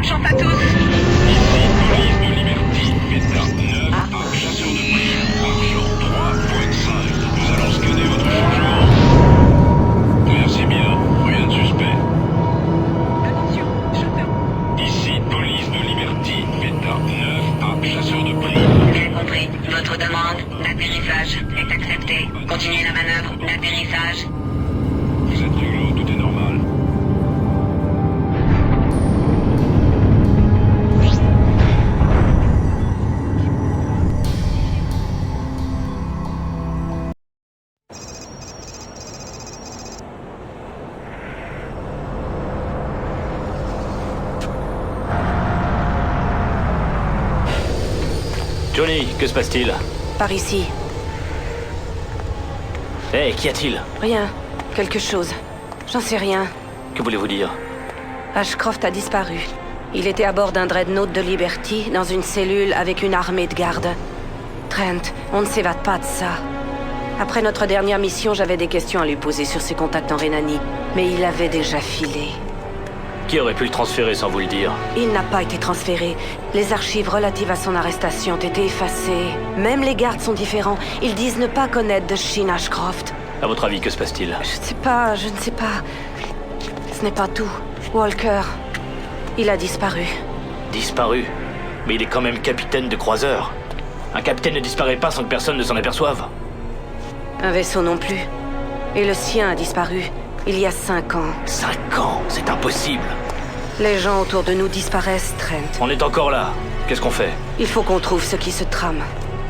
Bonne chance à tous. Ici, police de Liberty, Beta 9, chasseur de primes, argent 3.5. Nous allons scanner votre changement. Merci bien, rien de suspect. Attention, chauffeur. Ici, police de Liberty, Beta 9, chasseur de primes. J'ai compris. Votre demande d'atterrissage est acceptée. Continuez la manœuvre d'atterrissage. Vous êtes réglo, tout est normal. Johnny, que se passe-t-il? Par ici. Hé, qu'y a-t-il? Rien. Quelque chose. J'en sais rien. Que voulez-vous dire? Ashcroft a disparu. Il était à bord d'un dreadnought de Liberty, dans une cellule avec une armée de gardes. Trent, on ne s'évade pas de ça. Après notre dernière mission, j'avais des questions à lui poser sur ses contacts en Rhénanie, mais il avait déjà filé. Qui aurait pu le transférer sans vous le dire? Il n'a pas été transféré. Les archives relatives à son arrestation ont été effacées. Même les gardes sont différents. Ils disent ne pas connaître de Sheen Ashcroft. À votre avis, que se passe-t-il? Je ne sais pas. Ce n'est pas tout. Walker, il a disparu. Disparu? Mais il est quand même capitaine de croiseur. Un capitaine ne disparaît pas sans que personne ne s'en aperçoive. Un vaisseau non plus. Et le sien a disparu, il y a 5 ans. 5 ans? C'est impossible. Les gens autour de nous disparaissent, Trent. On est encore là. Qu'est-ce qu'on fait? Il faut qu'on trouve ce qui se trame.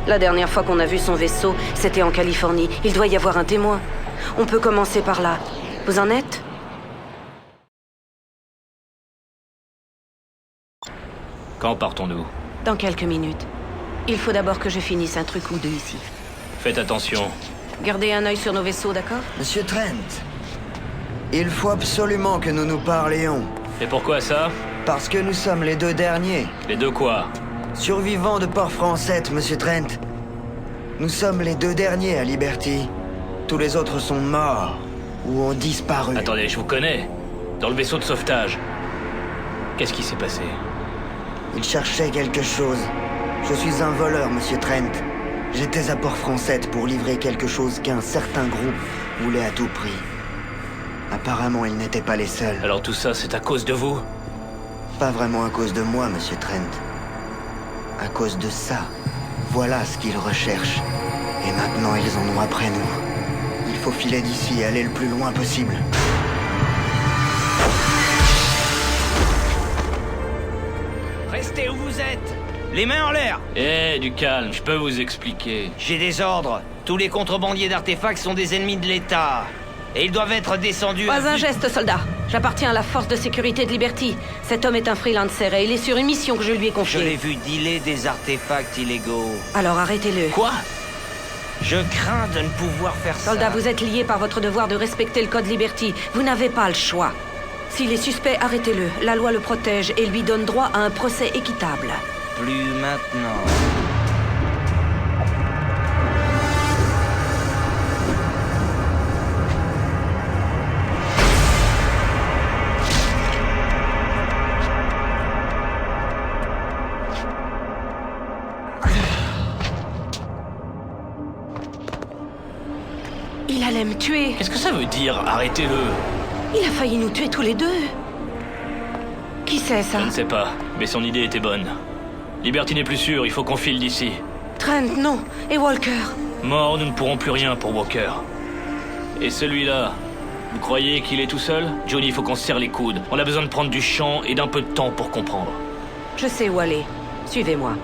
La dernière fois qu'on a vu son vaisseau, c'était en Californie. Il doit y avoir un témoin. On peut commencer par là. Vous en êtes? Quand partons-nous? Dans quelques minutes. Il faut d'abord que je finisse un truc ou deux ici. Faites attention. Gardez un œil sur nos vaisseaux, d'accord? Monsieur Trent, il faut absolument que nous nous parlions. Et pourquoi ça? Parce que nous sommes les 2 derniers. Les deux quoi? Survivants de Port-Français, Monsieur Trent. Nous sommes les 2 derniers à Liberty. Tous les autres sont morts ou ont disparu. Attendez, je vous connais. Dans le vaisseau de sauvetage. Qu'est-ce qui s'est passé? Ils cherchaient quelque chose. Je suis un voleur, Monsieur Trent. J'étais à Port-Français pour livrer quelque chose qu'un certain groupe voulait à tout prix. Apparemment, ils n'étaient pas les seuls. Alors tout ça, c'est à cause de vous? Pas vraiment à cause de moi, Monsieur Trent. À cause de ça. Voilà ce qu'ils recherchent. Et maintenant, ils en ont après nous. Il faut filer d'ici et aller le plus loin possible. Restez où vous êtes! Les mains en l'air! Eh, du calme, je peux vous expliquer. J'ai des ordres. Tous les contrebandiers d'artefacts sont des ennemis de l'État. Et ils doivent être descendus... Pas un geste, soldat. J'appartiens à la force de sécurité de Liberty. Cet homme est un freelancer et il est sur une mission que je lui ai Je confiée. l'ai vu dealer des artefacts illégaux. Alors arrêtez-le. Quoi? Je crains de ne pouvoir faire ça. Soldat, vous êtes lié par votre devoir de respecter le code Liberty. Vous n'avez pas le choix. S'il est suspect, arrêtez-le. La loi le protège et lui donne droit à un procès équitable. Plus maintenant. Il allait me tuer. Qu'est-ce que ça veut dire? Arrêtez-le. Il a failli nous tuer tous les deux. Qui c'est, ça? Je ne sais pas, mais son idée était bonne. Liberty n'est plus sûr, il faut qu'on file d'ici. Trent, non. Et Walker? Mort, nous ne pourrons plus rien pour Walker. Et celui-là, vous croyez qu'il est tout seul? Johnny, il faut qu'on se serre les coudes. On a besoin de prendre du champ et d'un peu de temps pour comprendre. Je sais où aller. Suivez-moi.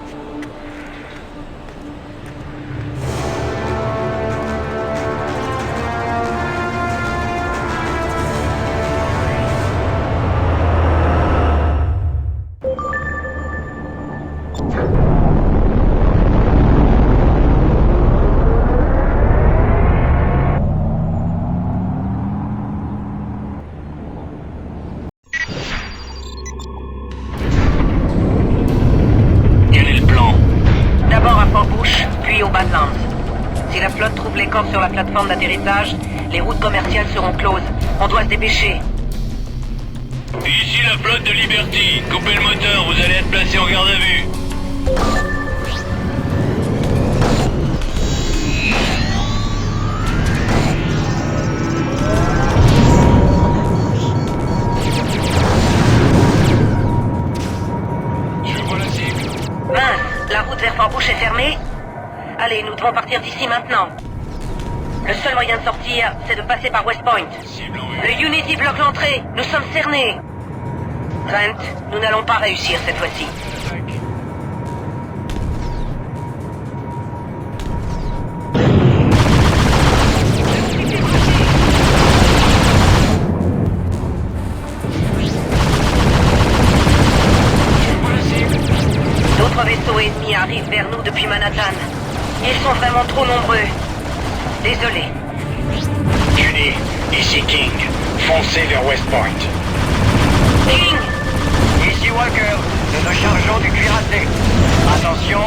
Si la flotte trouve les corps sur la plateforme d'atterrissage, les routes commerciales seront closes. On doit se dépêcher. Ici la flotte de Liberty. Coupez le moteur, vous allez être placé en garde à vue. Je vois la cible. Mince, la route vers Fort-Bouche est fermée. Allez, nous devons partir d'ici maintenant. Le seul moyen de sortir, c'est de passer par West Point. Cible en vue. Le Unity bloque l'entrée. Nous sommes cernés. Trent, nous n'allons pas réussir cette fois-ci. D'autres vaisseaux ennemis arrivent vers nous depuis Manhattan. Ils sont vraiment trop nombreux. Désolé. Judy, ici King. Foncez vers West Point. King! Ici Walker, nous nous chargeons du cuirassé. Attention,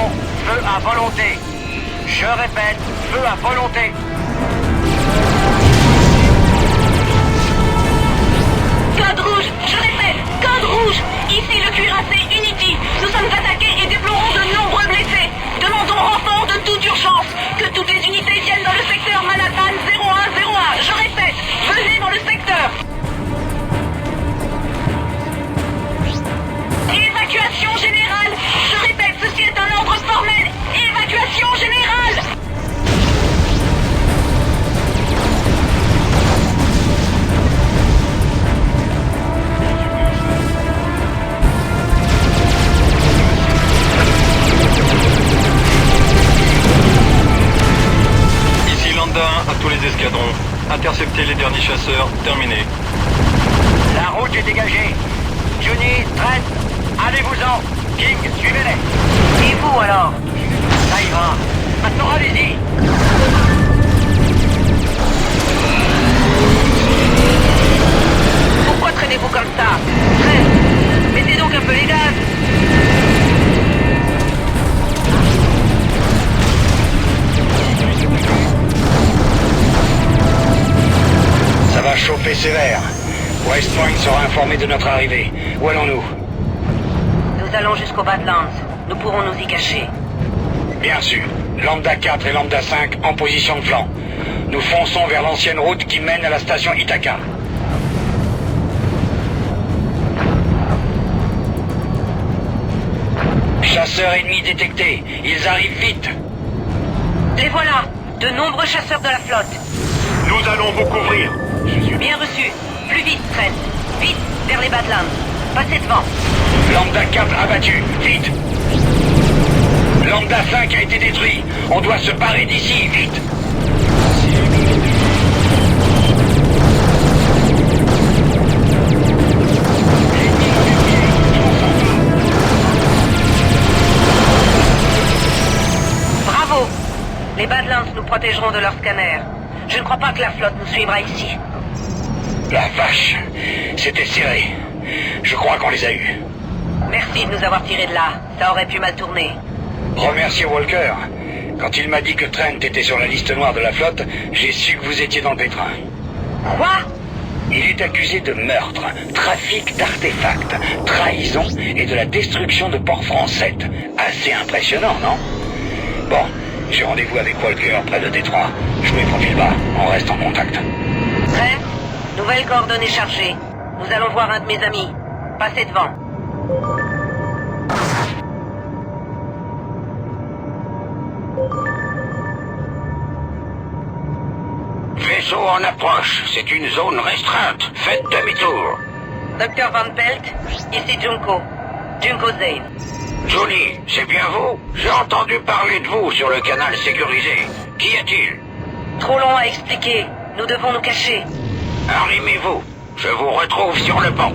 feu à volonté. Je répète, feu à volonté. Code rouge! Je répète, code rouge! Ici le cuirassé Unity. Nous sommes attaqués et déplorons de nombreux blessés. Demandons renfort de toute urgence. Que toutes les unités viennent dans le secteur Manhattan 0101. Je répète, venez dans le secteur. Évacuation générale. Je répète, ceci est un ordre formel. Évacuation générale. Ici Lambda 1 à tous les escadrons. Interceptez les derniers chasseurs, terminé. La route est dégagée. Johnny, Trent, allez-vous-en. King, suivez-les. Et vous alors? Ça ira. Maintenant, allez-y. Pourquoi traînez-vous comme ça? Trent, mettez donc un peu les gaz. Ça va chauffer sévère. West Point sera informé de notre arrivée. Où allons-nous? Nous allons jusqu'au Badlands. Nous pourrons nous y cacher. Bien sûr. Lambda 4 et Lambda 5 en position de flanc. Nous fonçons vers l'ancienne route qui mène à la station Ithaca. Chasseurs ennemis détectés. Ils arrivent vite. Les voilà. De nombreux chasseurs de la flotte. Nous allons vous couvrir. Bien reçu. Plus vite, Trent. Vite, vers les Badlands. Passez devant. Lambda 4 abattu. Vite. Lambda 5 a été détruit. On doit se barrer d'ici. Vite. Bravo. Les Badlands nous protégeront de leurs scanners. Je ne crois pas que la flotte nous suivra ici. La vache. C'était serré. Je crois qu'on les a eus. Merci de nous avoir tirés de là. Ça aurait pu mal tourner. Remerciez Walker. Quand il m'a dit que Trent était sur la liste noire de la flotte, j'ai su que vous étiez dans le pétrin. Quoi? Il est accusé de meurtre, trafic d'artefacts, trahison et de la destruction de Port-Français. Assez impressionnant, non? Bon, j'ai rendez-vous avec Walker près de Détroit. Je me profile bas, on reste en contact. Trent, nouvelles coordonnées chargées. Nous allons voir un de mes amis. Passez devant. Vaisseau en approche, c'est une zone restreinte. Faites demi-tour. Dr. Van Pelt, ici Junko. Junko Zane. Johnny, c'est bien vous? J'ai entendu parler de vous sur le canal sécurisé. Qu'y a-t-il? Trop long à expliquer. Nous devons nous cacher. Arrimez-vous. Je vous retrouve sur le pont.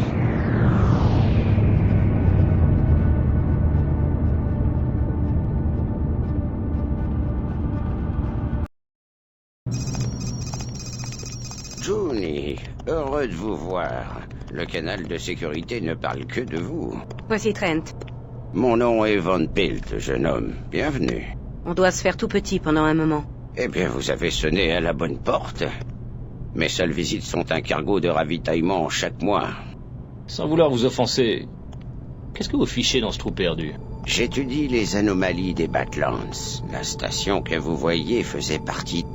Johnny, heureux de vous voir. Le canal de sécurité ne parle que de vous. Voici Trent. Mon nom est Van Pelt, jeune homme. Bienvenue. On doit se faire tout petit pendant un moment. Eh bien, vous avez sonné à la bonne porte. Mes seules visites sont un cargo de ravitaillement chaque mois. Sans vouloir vous offenser, qu'est-ce que vous fichez dans ce trou perdu? J'étudie les anomalies des Badlands. La station que vous voyez faisait partie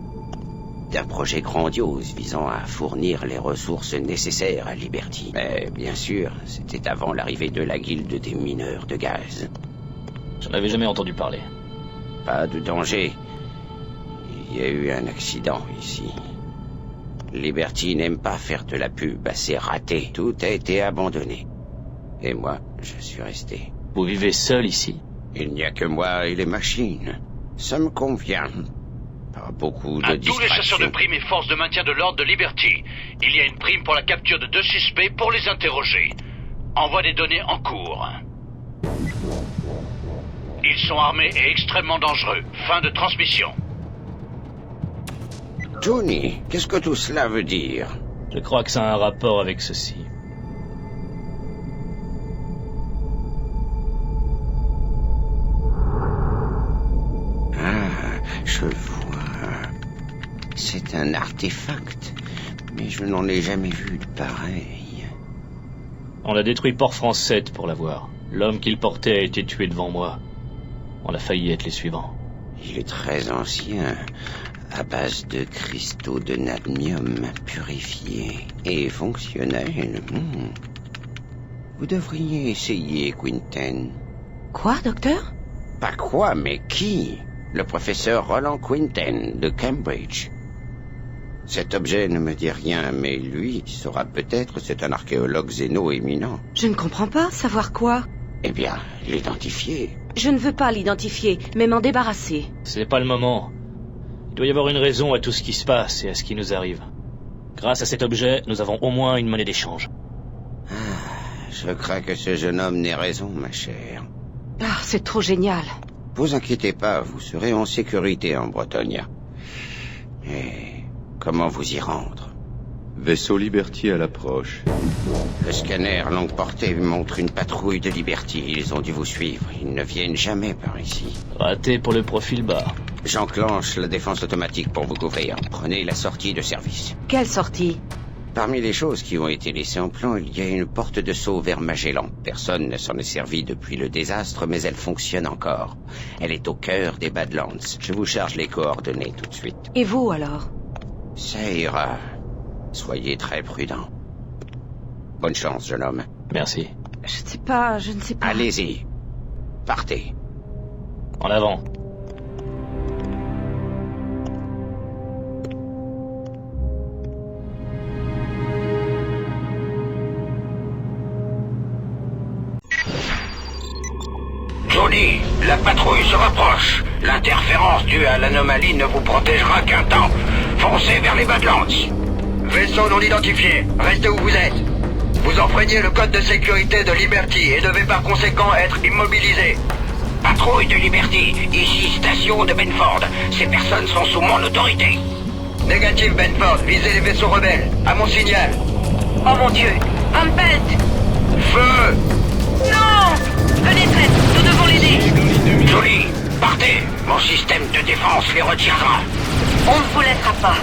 d'un projet grandiose visant à fournir les ressources nécessaires à Liberty. Mais bien sûr, c'était avant l'arrivée de la guilde des mineurs de gaz. J'en avais jamais entendu parler. Pas de danger. Il y a eu un accident ici. Liberty n'aime pas faire de la pub assez ratée. Tout a été abandonné. Et moi, je suis resté. Vous vivez seul ici? Il n'y a que moi et les machines. Ça me convient. Pas beaucoup de À tous les distractions. chasseurs de primes et forces de maintien de l'ordre de Liberty, il y a une prime pour la capture de 2 suspects pour les interroger. Envoie des données en cours. Ils sont armés et extrêmement dangereux. Fin de transmission. Johnny, qu'est-ce que tout cela veut dire? Je crois que ça a un rapport avec ceci. Ah, je vois. C'est un artefact, mais je n'en ai jamais vu de pareil. On a détruit Port-France 7 pour l'avoir. L'homme qui le portait a été tué devant moi. On a failli être les suivants. Il est très ancien, à base de cristaux de nadmium purifiés et fonctionnels. Vous devriez essayer, Quinten. Quoi, docteur? Pas quoi, mais qui? Le professeur Roland Quinten de Cambridge. Cet objet ne me dit rien, mais lui saura peut-être, c'est un archéologue zéno éminent. Je ne comprends pas. Savoir quoi? Eh bien, l'identifier. Je ne veux pas l'identifier, mais m'en débarrasser. C'est pas le moment. Il doit y avoir une raison à tout ce qui se passe et à ce qui nous arrive. Grâce à cet objet, nous avons au moins une monnaie d'échange. Je crains que ce jeune homme n'ait raison, ma chère. Ah, c'est trop génial. Vous inquiétez pas, vous serez en sécurité en Bretonia. Et comment vous y rendre? Vaisseau Liberty à l'approche. Le scanner longue portée montre une patrouille de Liberty. Ils ont dû vous suivre. Ils ne viennent jamais par ici. Raté pour le profil bas. J'enclenche la défense automatique pour vous couvrir. Prenez la sortie de service. Quelle sortie? Parmi les choses qui ont été laissées en plan, il y a une porte de saut vers Magellan. Personne ne s'en est servi depuis le désastre, mais elle fonctionne encore. Elle est au cœur des Badlands. Je vous charge les coordonnées tout de suite. Et vous, alors? Ça ira. Soyez très prudent. Bonne chance, jeune homme. Merci. Je ne sais pas. Allez-y. Partez. En avant. Johnny, la patrouille se rapproche. L'interférence due à l'anomalie ne vous protégera qu'un temps. Foncez vers les Badlands. Vaisseau non identifié, restez où vous êtes. Vous enfreignez le code de sécurité de Liberty et devez par conséquent être immobilisé. Patrouille de Liberty, ici station de Benford. Ces personnes sont sous mon autorité. Négatif Benford, visez les vaisseaux rebelles. À mon signal. Oh mon Dieu! Van Pelt! Feu! Non! Venez, Trent, nous devons l'aider! Johnny, partez. Mon système de défense les retirera. On ne vous laissera pas.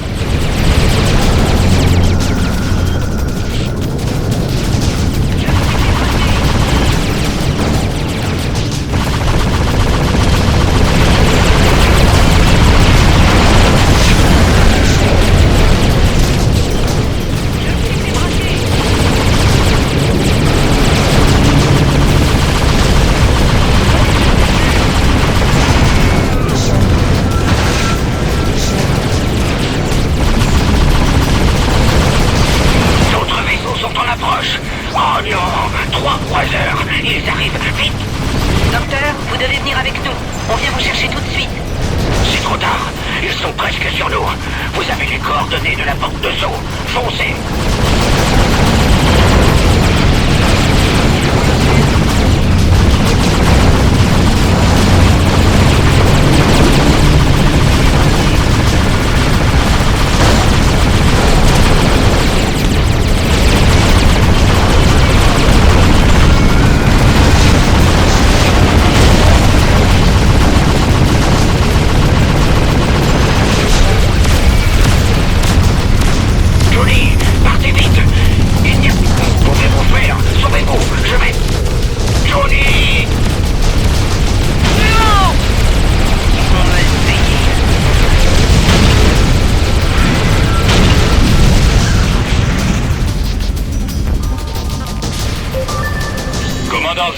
Docteur, vous devez venir avec nous. On vient vous chercher tout de suite. C'est trop tard. Ils sont presque sur nous. Vous avez les coordonnées de la porte de saut. Foncez.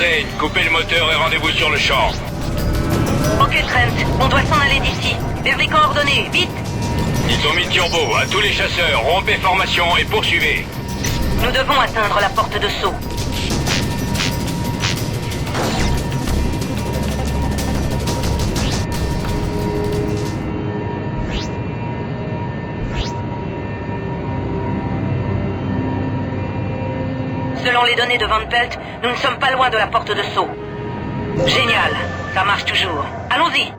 Zane, coupez le moteur et rendez-vous sur le champ. Ok, Trent, on doit s'en aller d'ici. Vers les coordonnées, vite! Ils ont mis le turbo. À tous les chasseurs, rompez formation et poursuivez. Nous devons atteindre la porte de saut. Selon les données de Van Pelt, nous ne sommes pas loin de la porte de saut. Génial, ça marche toujours. Allons-y!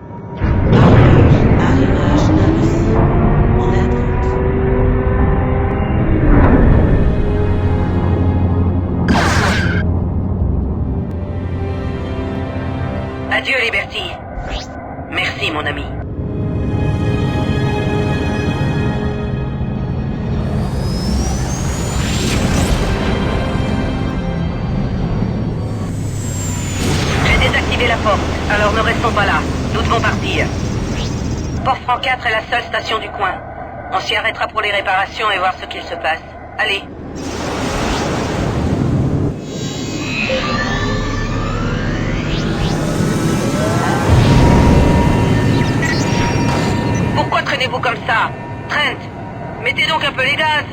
Adieu, Liberty. Merci, mon ami. J'ai désactivé la porte, alors ne restons pas là. Nous devons partir. Port-Franc 4 est la seule station du coin. On s'y arrêtera pour les réparations et voir ce qu'il se passe. Allez. Pourquoi traînez-vous comme ça? Trent, mettez donc un peu les gaz.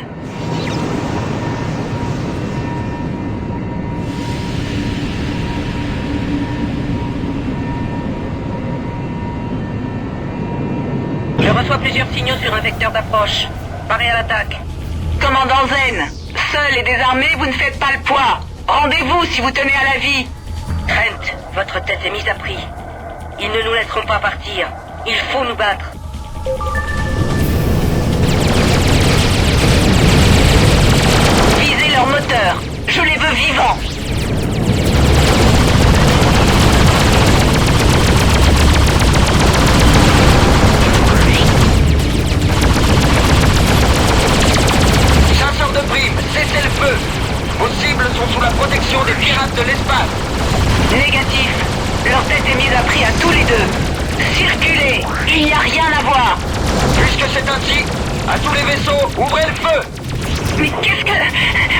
Je reçois plusieurs signaux sur un vecteur d'approche. Parez à l'attaque. Commandant Zane, seul et désarmé, vous ne faites pas le poids. Rendez-vous si vous tenez à la vie. Trent, votre tête est mise à prix. Ils ne nous laisseront pas partir. Il faut nous battre. Visez leur moteur. Je les veux vivants. Chasseurs de primes, cessez le feu. Vos cibles sont sous la protection des pirates de l'espace. Négatif. Leur tête est mise à prix à tous les deux. Circulez. Il n'y a rien à voir. Puisque c'est ainsi, à tous les vaisseaux, ouvrez le feu. Mais qu'est-ce que...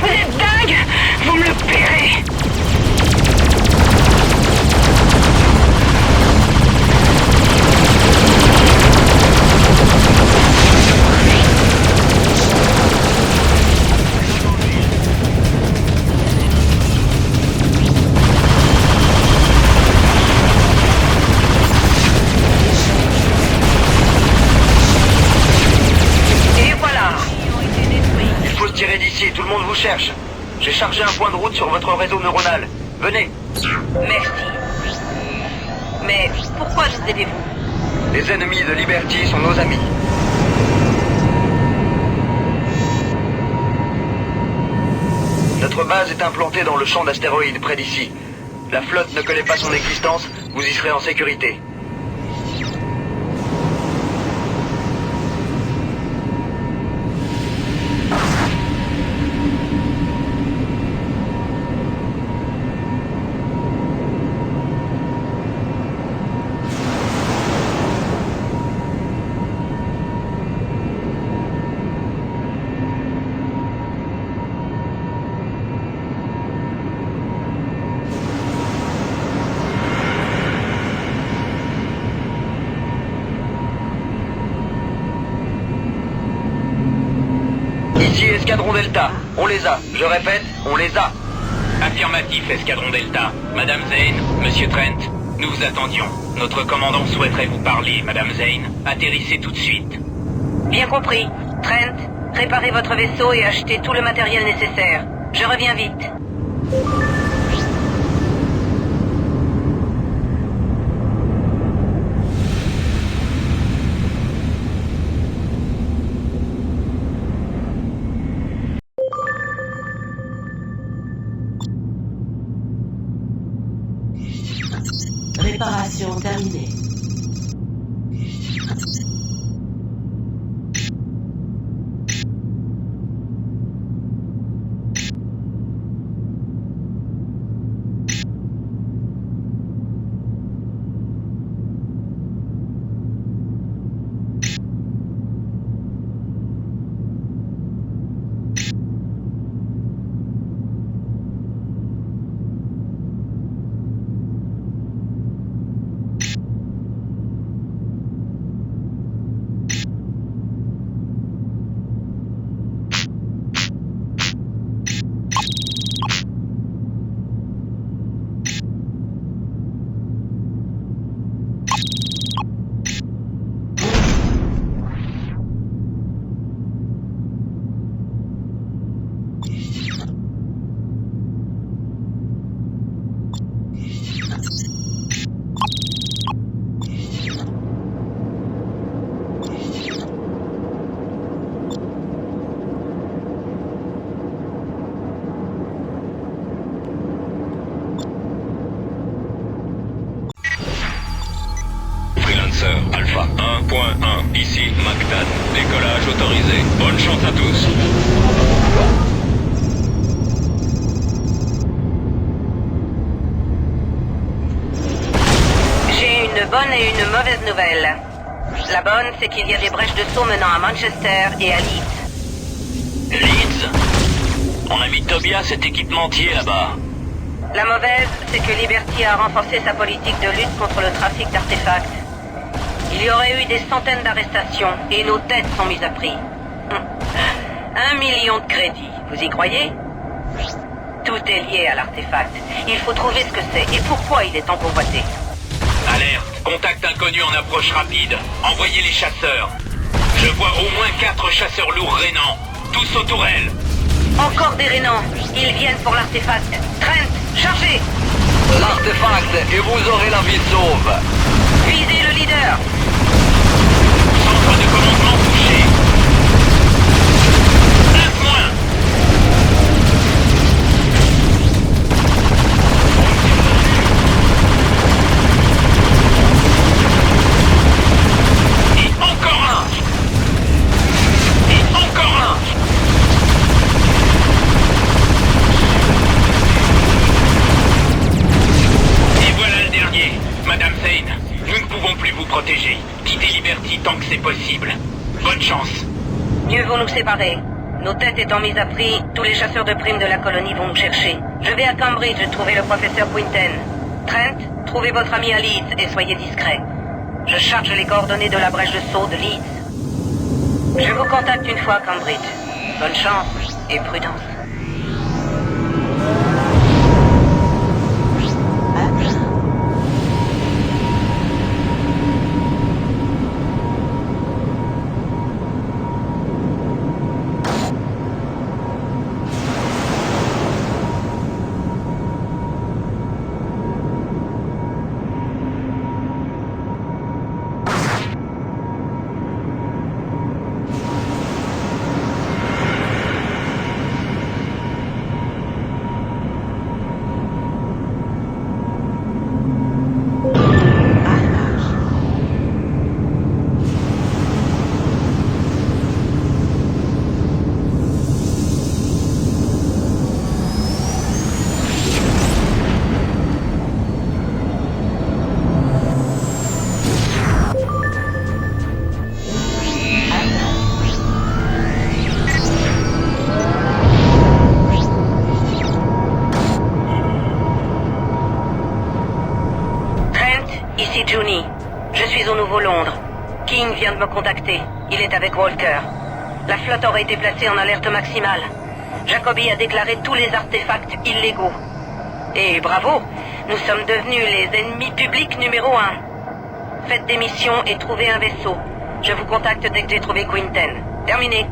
Vous êtes dingue. Vous me le paierez. Tirez d'ici, tout le monde vous cherche. J'ai chargé un point de route sur votre réseau neuronal. Venez. Merci. Mais pourquoi nous aidez-vous? Les ennemis de Liberty sont nos amis. Notre base est implantée dans le champ d'astéroïdes près d'ici. La flotte ne connaît pas son existence, vous y serez en sécurité. Ici Escadron Delta, on les a. Je répète, on les a. Affirmatif, Escadron Delta. Madame Zane, Monsieur Trent, nous vous attendions. Notre commandant souhaiterait vous parler, Madame Zane. Atterrissez tout de suite. Bien compris. Trent, réparez votre vaisseau et achetez tout le matériel nécessaire. Je reviens vite. Réparation terminée. chasseurs. Alpha 1.1, ici Mactan. Décollage autorisé. Bonne chance à tous. J'ai une bonne et une mauvaise nouvelle. La bonne, c'est qu'il y a des brèches de saut menant à Manchester et à Leeds. Leeds? On a mis Tobias, cet équipementier là-bas. La mauvaise, c'est que Liberty a renforcé sa politique de lutte contre le trafic d'artefacts. Il y aurait eu des centaines d'arrestations et nos têtes sont mises à prix. 1 million de crédits, vous y croyez? Tout est lié à l'artefact. Il faut trouver ce que c'est et pourquoi il est en convoité. Alerte, contact inconnu en approche rapide. Envoyez les chasseurs. Je vois au moins 4 chasseurs lourds rénants. Tous aux tourelles. Encore des rénants. Ils viennent pour l'artefact. Trent, chargez! L'artefact et vous aurez la vie sauve. Visez le leader. Centre de commandement touché. 9 moins. Et encore un. Et encore un. Et voilà le dernier. Madame Zane, nous ne pouvons plus vous protéger. Quittez Liberty tant que c'est possible. Bonne chance. Mieux vaut nous séparer. Nos têtes étant mises à prix, tous les chasseurs de primes de la colonie vont nous chercher. Je vais à Cambridge trouver le professeur Quinten. Trent, trouvez votre ami à Leeds et soyez discret. Je charge les coordonnées de la brèche de saut de Leeds. Je vous contacte une fois à Cambridge. Bonne chance et prudence. Juni, je suis au Nouveau-Londres. King vient de me contacter. Il est avec Walker. La flotte aurait été placée en alerte maximale. Jacobi a déclaré tous les artefacts illégaux. Et bravo, nous sommes devenus les ennemis publics numéro 1. Faites des missions et trouvez un vaisseau. Je vous contacte dès que j'ai trouvé Quinten. Terminé.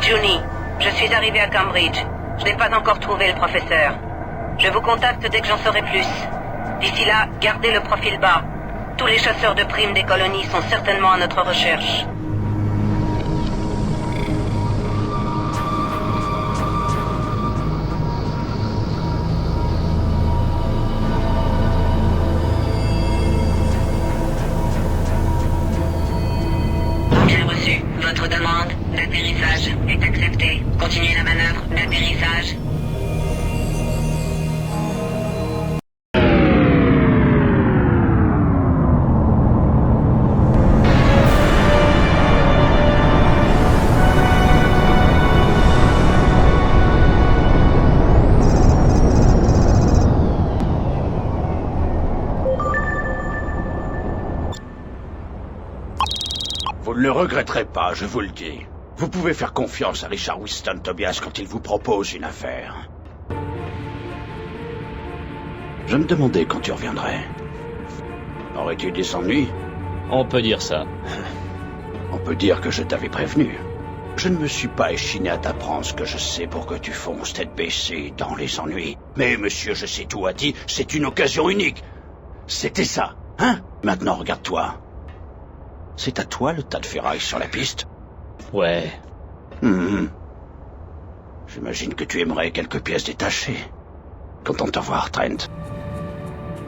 Juni, je suis arrivé à Cambridge. Je n'ai pas encore trouvé le professeur. Je vous contacte dès que j'en saurai plus. D'ici là, gardez le profil bas. Tous les chasseurs de primes des colonies sont certainement à notre recherche. J'ai reçu. Votre demande d'atterrissage est acceptée. Continuez la manœuvre d'atterrissage. Vous ne le regretterez pas, je vous le dis. Vous pouvez faire confiance à Richard Winston Tobias quand il vous propose une affaire. Je me demandais quand tu reviendrais. Aurais-tu des ennuis? On peut dire ça. On peut dire que je t'avais prévenu. Je ne me suis pas échiné à t'apprendre ce que je sais pour que tu fonces tête baissée dans les ennuis. Mais monsieur, je sais tout a dit, c'est une occasion unique. C'était ça, hein? Maintenant, regarde-toi. C'est à toi le tas de ferraille sur la piste? Ouais. J'imagine que tu aimerais quelques pièces détachées. Content de te voir, Trent.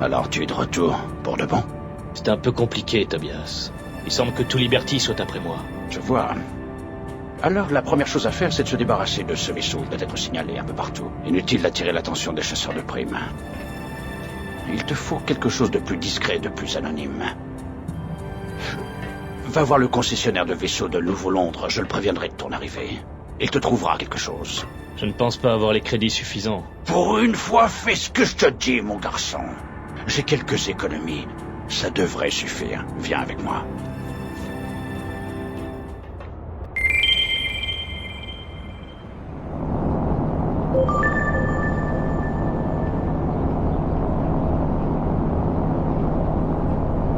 Alors tu es de retour, pour de bon? C'est un peu compliqué, Tobias. Il semble que tout Liberty soit après moi. Je vois. Alors la première chose à faire, c'est de se débarrasser de ce vaisseau. Il doit être signalé un peu partout. Inutile d'attirer l'attention des chasseurs de primes. Il te faut quelque chose de plus discret, de plus anonyme. Va voir le concessionnaire de vaisseaux de Nouveau-Londres, je le préviendrai de ton arrivée. Il te trouvera quelque chose. Je ne pense pas avoir les crédits suffisants. Pour une fois, fais ce que je te dis, mon garçon. J'ai quelques économies. Ça devrait suffire. Viens avec moi.